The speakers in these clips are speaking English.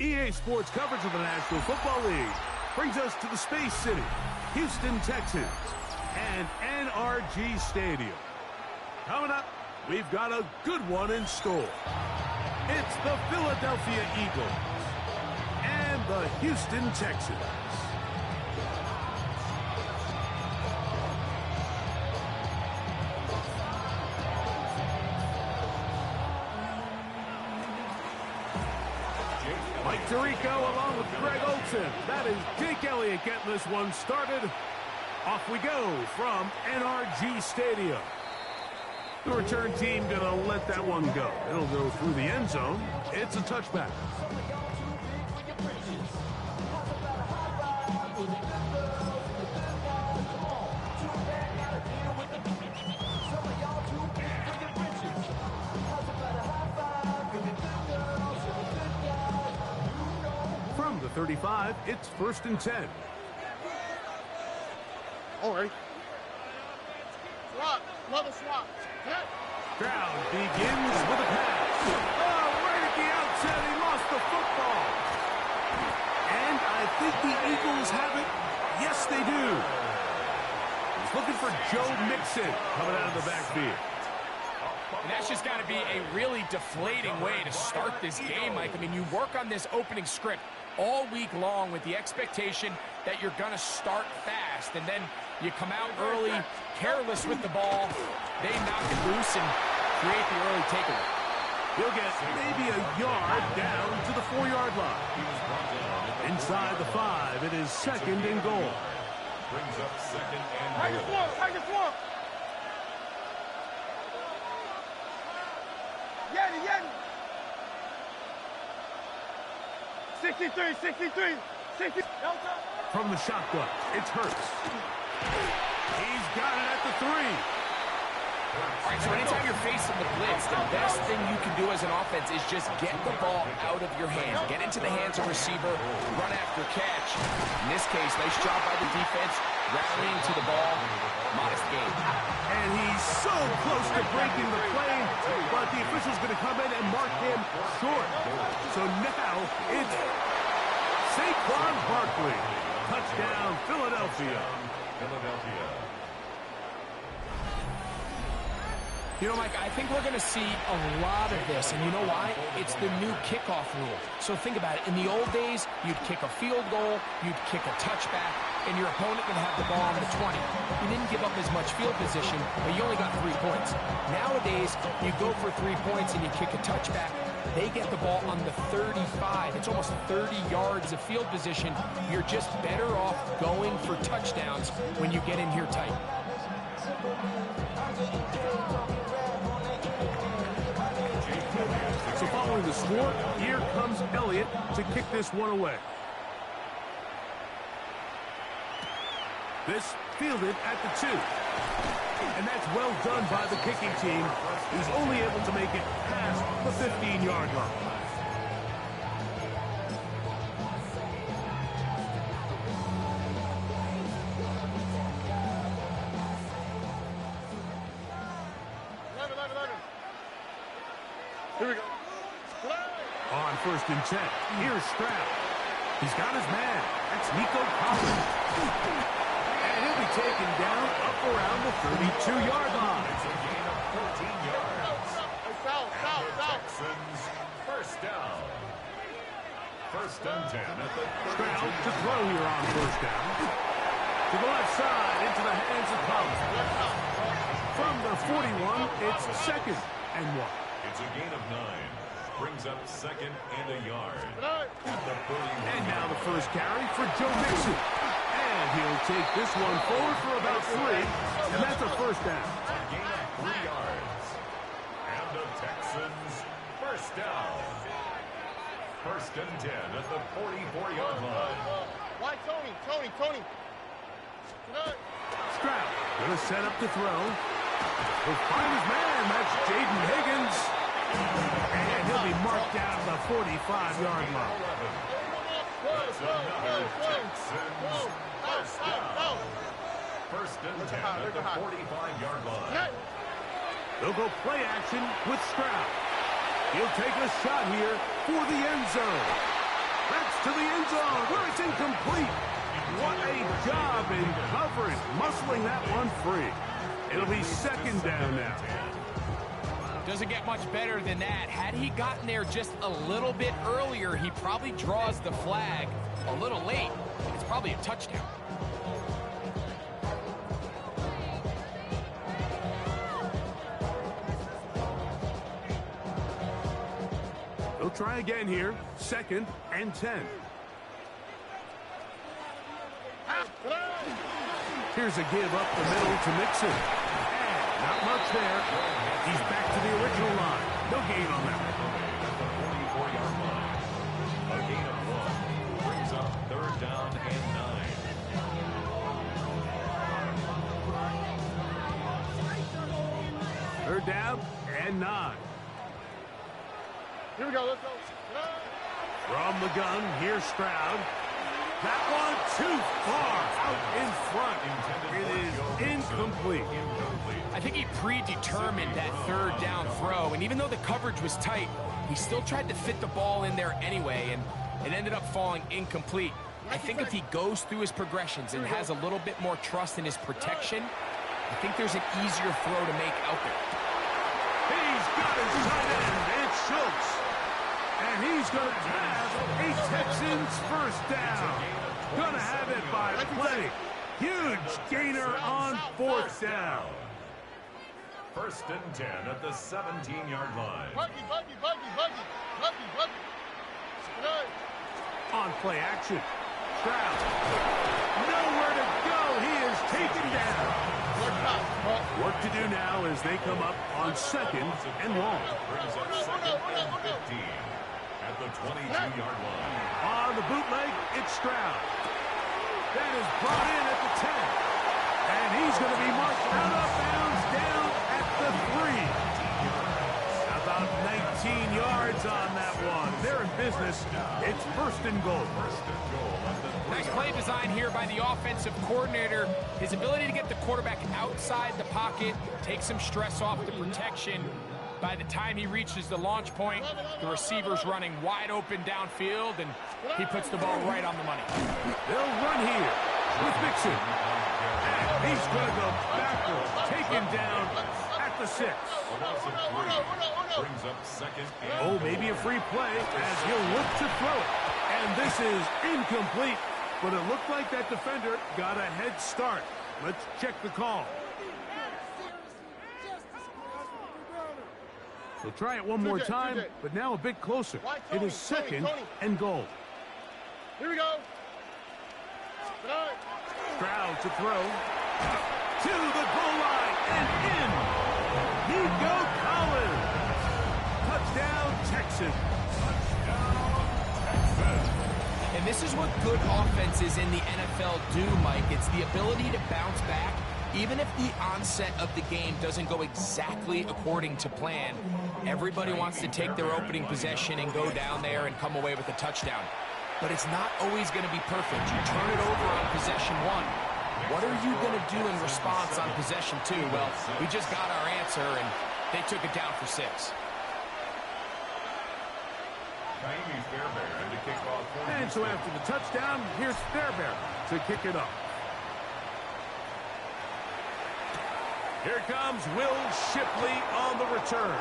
EA Sports coverage of the National Football League brings us to the Space City, Houston, Texas, and NRG Stadium. Coming up, we've got a good one in store. It's the Philadelphia Eagles and the Houston Texans. Mike Tirico along with Greg Olsen. That is Jake Elliott getting this one started. Off we go from NRG Stadium. The return team gonna let that one go. It'll go through the end zone. It's a touchback. From the 35, it's 1st and 10. All right. Swap. Another swap. Stroud begins with a pass. Oh, right at the outset, he lost the football. And I think the Eagles have it. Yes, they do. He's looking for Joe Mixon coming out of the backfield. And that's just got to be a really deflating way to start this game, Mike. I mean, you work on this opening script all week long with the expectation that you're going to start fast, and then you come out early, careless with the ball. They knock it loose and create the early takeaway. He'll get maybe a yard down to the 4-yard line. Inside the 5, it is 2nd and goal. Brings up 2nd and goal. Tiger swamp. Yeti. 63. From the shotgun, it's Hurts. He's got it at the 3. All right, so anytime you're facing the blitz, the best thing you can do as an offense is just get the ball out of your hands. Get into the hands of receiver, run after catch. In this case, nice job by the defense, rallying to the ball. Modest gain. And he's so close to breaking the play, but the official's going to come in and mark him short. So now it's Saquon Barkley. Touchdown, Philadelphia. You know, Mike, I think we're going to see a lot of this, and you know why? It's the new kickoff rule. So think about it. In the old days, you'd kick a field goal, you'd kick a touchback, and your opponent would have the ball on the 20. You didn't give up as much field position, but you only got 3 points. Nowadays, you go for 3 points and you kick a touchback. They get the ball on the 35. It's almost 30 yards of field position. You're just better off going for touchdowns when you get in here tight. So following the score, here comes Elliott to kick this one away. This fielded at the 2. And that's well done by the kicking team, who's only able to make it past the 15-yard line. Here we go. On 1st and 10, here's Stroud. He's got his man. That's Nico Collins. And he'll be taken down up around the 32-yard line. It's a gain of 14 yards. Foul. Texans, 1st down. 1st and 10 at the 32. Stroud to throw here on 1st down. To the left side, into the hands of Collins. From the 41, it's 2nd and 1. It's a gain of 9. Brings up 2nd and a yard. At the 31. And now the first carry for Joe Mixon. And he'll take this one forward for about 3. And that's a 1st down. A gain of 3 yards. And the Texans, 1st down. 1st and 10 at the 44-yard line. Why Tony? Stroud gonna set up to throw. He'll find his man. That's Jaden Higgins. And he'll be marked down to the 45-yard line. That's another Texans, 1st down. 1st and 10 at the 45-yard line. They'll go play action with Stroud. He'll take a shot here for the end zone. That's to the end zone where it's incomplete. What a job in covering, muscling that one free. It'll be second down now. Doesn't get much better than that. Had he gotten there just a little bit earlier, he probably draws the flag a little late. It's probably a touchdown. They'll try again here. Second and 10. Here's a give up the middle to Mixon. And not much there. He's back to the original line. No gain on that. At the 44-yard line. A gain of 1 brings up third down and 9. Third down and 9. Here we go, let's go. From the gun, here's Stroud. That one too far out in front. It is incomplete. I think he predetermined that third down throw, and even though the coverage was tight, he still tried to fit the ball in there anyway, and it ended up falling incomplete. I think if he goes through his progressions and has a little bit more trust in his protection, I think there's an easier throw to make out there. He's got his tight end. It's Schultz. And he's going to have a Texans first down. Going to have it by plenty. Huge gainer on fourth down. First and 10 at the 17-yard line. Buggy. On play action. Stroud. Nowhere to go. He is taken down. Work to do now as they come up on second and long. Brings up second and 15 at the 22-yard line. On the bootleg, it's Stroud. That is brought in at the 10. And he's going to be marked out of bounds down at the 3. About 19 yards on that one. They're in business. It's first and goal. Nice play design here by the offensive coordinator. His ability to get the quarterback outside the pocket, take some stress off the protection. By the time he reaches the launch point, the receiver's running wide open downfield, and he puts the ball right on the money. They'll run here with Mixon. And he's going to go backwards, taken down at the 6. Brings up second and Oh, maybe a free play as he'll look to throw it. And this is incomplete, but it looked like that defender got a head start. Let's check the call. They'll try it one more time, but now a bit closer. It is second and goal. Here we go. Stroud to throw. To the goal line and in. Nico Collins. Touchdown, Texans. And this is what good offenses in the NFL do, Mike. It's the ability to bounce back, even if the onset of the game doesn't go exactly according to plan. Everybody wants to take their opening possession and go down there and come away with a touchdown. But it's not always going to be perfect. You turn it over on possession 1. What are you going to do in response on possession 2? Well, we just got our answer, and they took it down for 6. And so after the touchdown, here's Fairbairn to kick it off. Here comes Will Shipley on the return.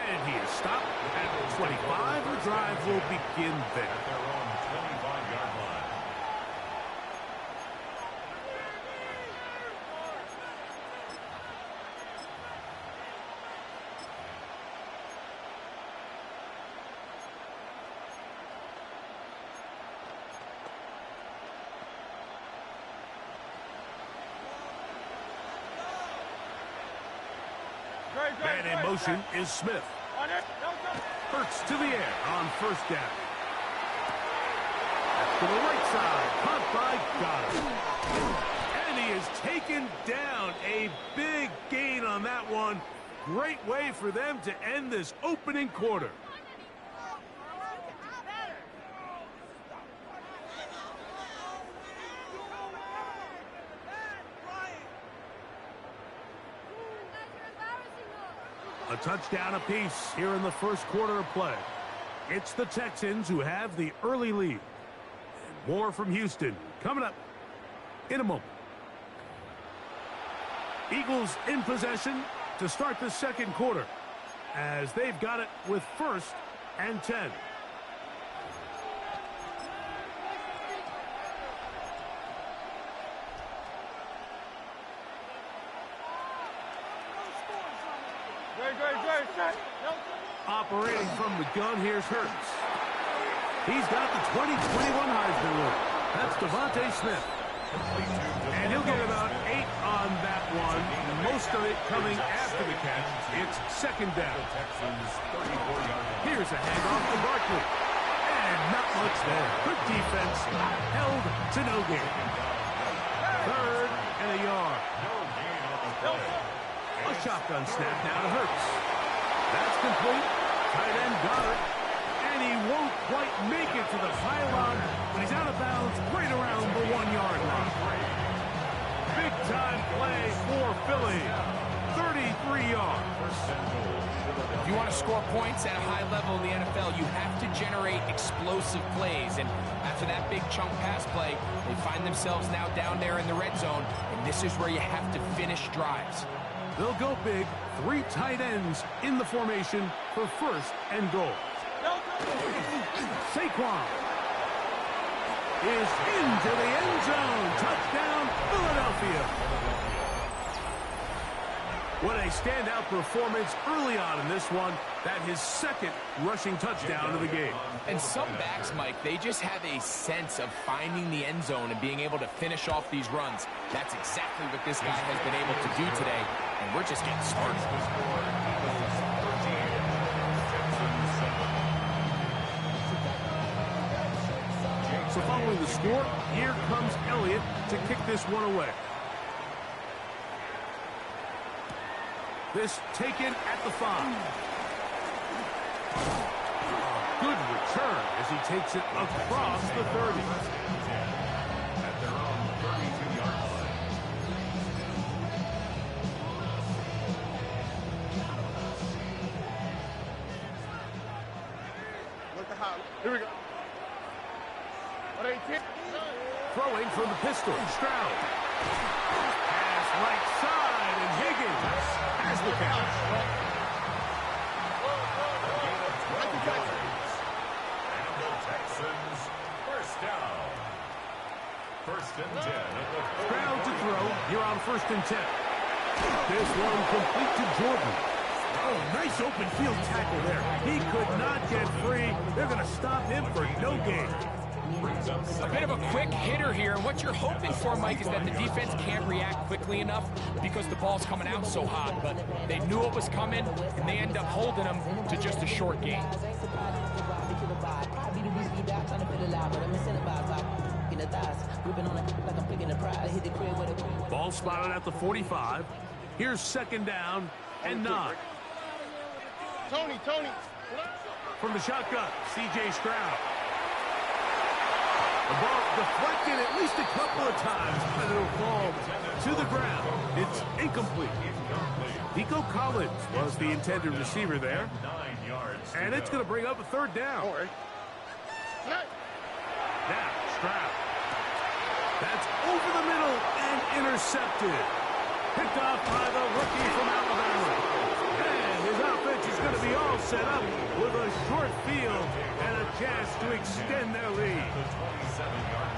And he is stopped at 25. The drive will begin there. At their own 25-yard line. Man in motion is Smith. Hurts to the air on first down. To the right side, caught by Goddard. And he is taken down. A big gain on that one. Great way for them to end this opening quarter. A touchdown apiece here in the first quarter of play. It's the Texans who have the early lead. And more from Houston coming up in a moment. Eagles in possession to start the second quarter as they've got it with 1st and 10. Operating from the gun, here's Hurts. He's got the 2021 Heisman winner. That's Devontae Smith. And he'll get about 8 on that one. Most of it coming after the catch. It's second down. Here's a handoff to Barkley. And not much there. Good defense. Held to no gain. 3rd and a yard. A shotgun snap now to Hurts. That's complete. Tight end got it. And he won't quite make it to the pylon, but he's out of bounds right around the 1-yard line. Big time play for Philly. 33 yards. If you want to score points at a high level in the NFL, you have to generate explosive plays. And after that big chunk pass play, they find themselves now down there in the red zone. And this is where you have to finish drives. They'll go big. 3 tight ends in the formation for 1st and goal. Saquon is into the end zone. Touchdown, Philadelphia. What a standout performance early on in this one. That his 2nd rushing touchdown of the game. And some backs, Mike, they just have a sense of finding the end zone and being able to finish off these runs. That's exactly what this guy has been able to do today, and we're just getting started. So following the score, here comes Elliott to kick this one away. This taken at the 5. Good return as he takes it across the 30. At their own 32-yard line. Look at how. Here we go. 118. Throwing from the pistol, Stroud. Pass right side, and Higgins has the catch. Texans, 1st down. 1st and 10 at the 40. Stroud to throw. You're on 1st and 10. This one complete to Jordan. Oh, nice open field tackle there. He could not get free. They're going to stop him for no gain. A bit of a quick hitter here. What you're hoping for, Mike, is that the defense can't react quickly enough because the ball's coming out so hot. But they knew it was coming, and they end up holding them to just a short gain. Ball spotted at the 45. Here's 2nd down and 9. Tony. From the shotgun, C.J. Stroud. The ball deflected at least a couple of times, but it'll fall to the ground. It's incomplete. Nico Collins was the intended receiver there. 9 yards. And it's going to bring up a 3rd down. Don't worry. Now, Stroud. That's over the middle and intercepted. Picked off by the rookie from Alabama. And his offense is going to be all set up with a short field and a chance to extend their lead.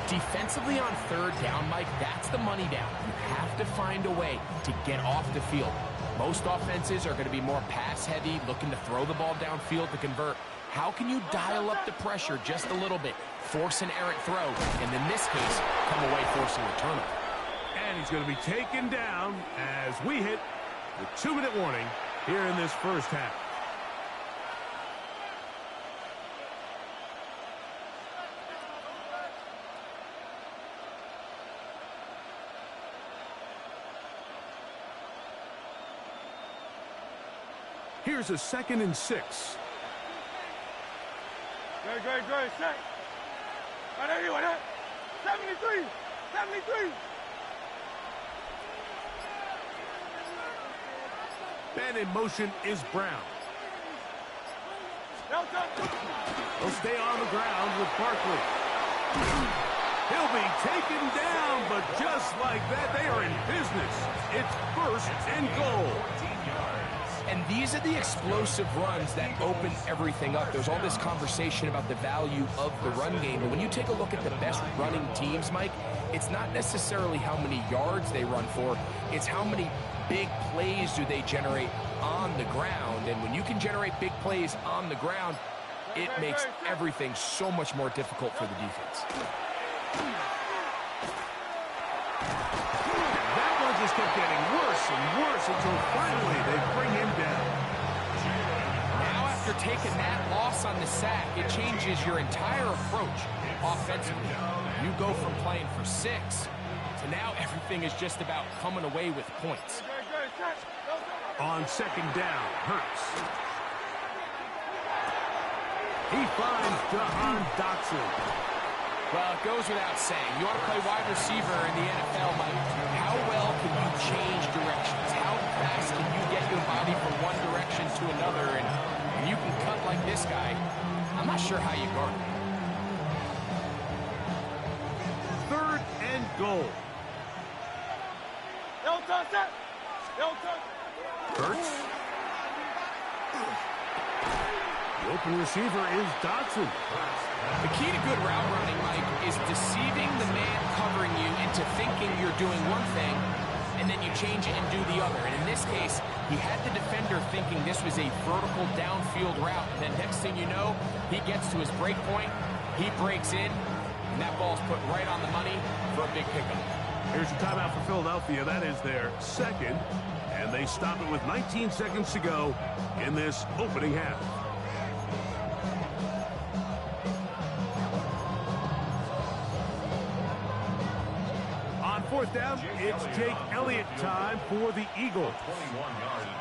Defensively on 3rd down, Mike, that's the money down. You have to find a way to get off the field. Most offenses are going to be more pass-heavy, looking to throw the ball downfield to convert. How can you dial up the pressure just a little bit, force an errant throw, and in this case, come away forcing a turnover? And he's going to be taken down as we hit the 2-minute warning here in this 1st half. Here's a 2nd and 6. Great. Set. Right there. 73. And in motion is Brown. He'll stay on the ground with Barkley. He'll be taken down, but just like that, they are in business. It's 1st and goal. And these are the explosive runs that open everything up. There's all this conversation about the value of the run game, but when you take a look at the best running teams, Mike, it's not necessarily how many yards they run for, it's how many big plays do they generate on the ground. And when you can generate big plays on the ground, it makes everything so much more difficult for the defense. That one just kept getting worse and worse until finally they bring him down. Now after taking that loss on the sack, it changes your entire approach offensively. You go from playing for 6 to now everything is just about coming away with points. On 2nd down, Hurts. He finds Jahan Dotson. Well, it goes without saying. You want to play wide receiver in the NFL, Mike. How well can you change directions? How fast can you get your body from one direction to another? And when you can cut like this guy, I'm not sure how you guard him. 3rd and goal. Hurts. The open receiver is Dotson. The key to good route running, Mike, is deceiving the man covering you into thinking you're doing one thing, and then you change it and do the other. And in this case, he had the defender thinking this was a vertical downfield route. And then next thing you know, he gets to his break point, he breaks in, and that ball's put right on the money for a big pickup. Here's a timeout for Philadelphia. That is their 2nd, and they stop it with 19 seconds to go in this opening half. On 4th down, it's Jake Elliott time for the Eagles.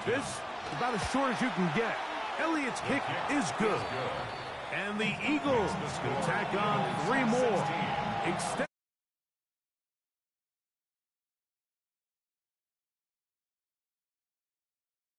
This is about as short as you can get. Elliott's kick is good. And the Eagles can tack on 3 more.